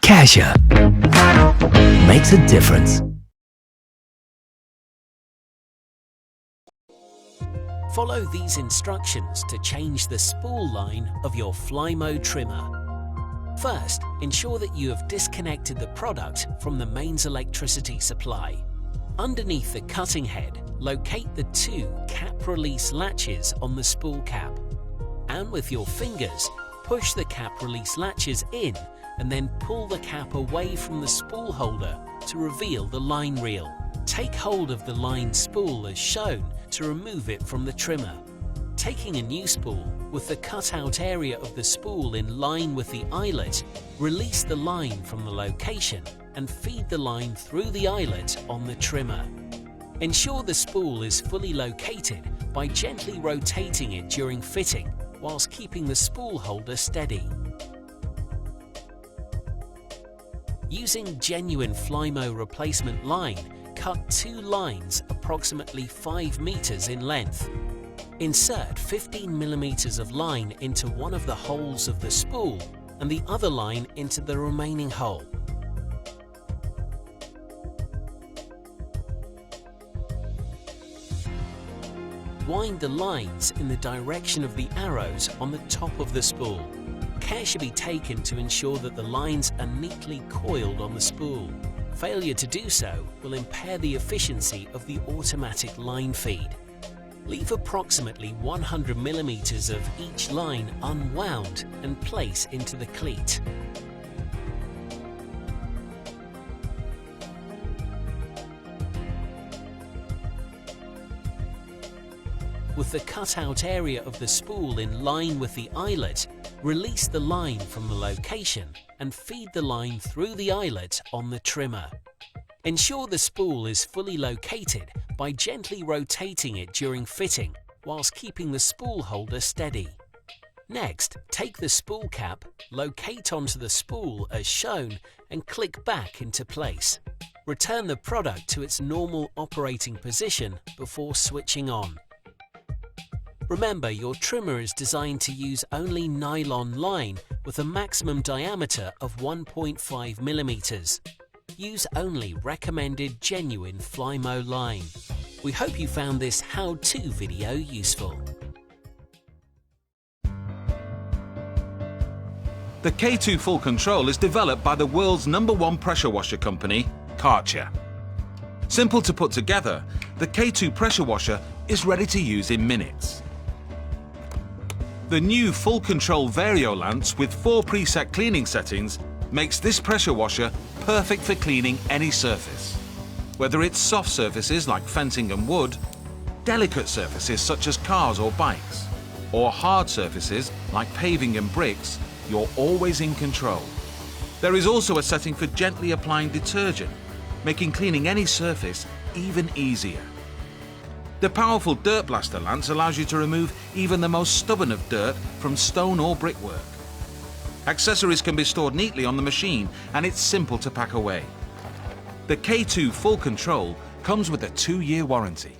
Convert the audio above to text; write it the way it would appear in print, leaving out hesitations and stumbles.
Cashier makes a difference. Follow these instructions to change the spool line of your Flymo trimmer. First, ensure that you have disconnected the product from the mains electricity supply. Underneath the cutting head, locate the two cap release latches on the spool cap. And with your fingers, push the cap release latches in and then pull the cap away from the spool holder to reveal the line reel. Take hold of the line spool as shown to remove it from the trimmer. Taking a new spool, with the cutout area of the spool in line with the eyelet, release the line from the location and feed the line through the eyelet on the trimmer. Ensure the spool is fully located by gently rotating it during fitting whilst keeping the spool holder steady. Using genuine Flymo replacement line, cut two lines approximately 5 meters in length. Insert 15 mm of line into one of the holes of the spool and the other line into the remaining hole. Wind the lines in the direction of the arrows on the top of the spool. Care should be taken to ensure that the lines are neatly coiled on the spool. Failure to do so will impair the efficiency of the automatic line feed. Leave approximately 100 mm of each line unwound and place into the cleat. With the cutout area of the spool in line with the eyelet, release the line from the location and feed the line through the eyelet on the trimmer. Ensure the spool is fully located by gently rotating it during fitting whilst keeping the spool holder steady. Next, take the spool cap, locate onto the spool as shown and click back into place. Return the product to its normal operating position before switching on. Remember, your trimmer is designed to use only nylon line with a maximum diameter of 1.5 mm. Use only recommended genuine Flymo line. We hope you found this how-to video useful. The K2 Full Control is developed by the world's #1 pressure washer company, Karcher. Simple to put together, the K2 pressure washer is ready to use in minutes. The new Full Control Vario lance with 4 preset cleaning settings makes this pressure washer perfect for cleaning any surface. Whether it's soft surfaces like fencing and wood, delicate surfaces such as cars or bikes, or hard surfaces like paving and bricks, you're always in control. There is also a setting for gently applying detergent, making cleaning any surface even easier. The powerful Dirt Blaster lance allows you to remove even the most stubborn of dirt from stone or brickwork. Accessories can be stored neatly on the machine and it's simple to pack away. The K2 Full Control comes with a 2-year warranty.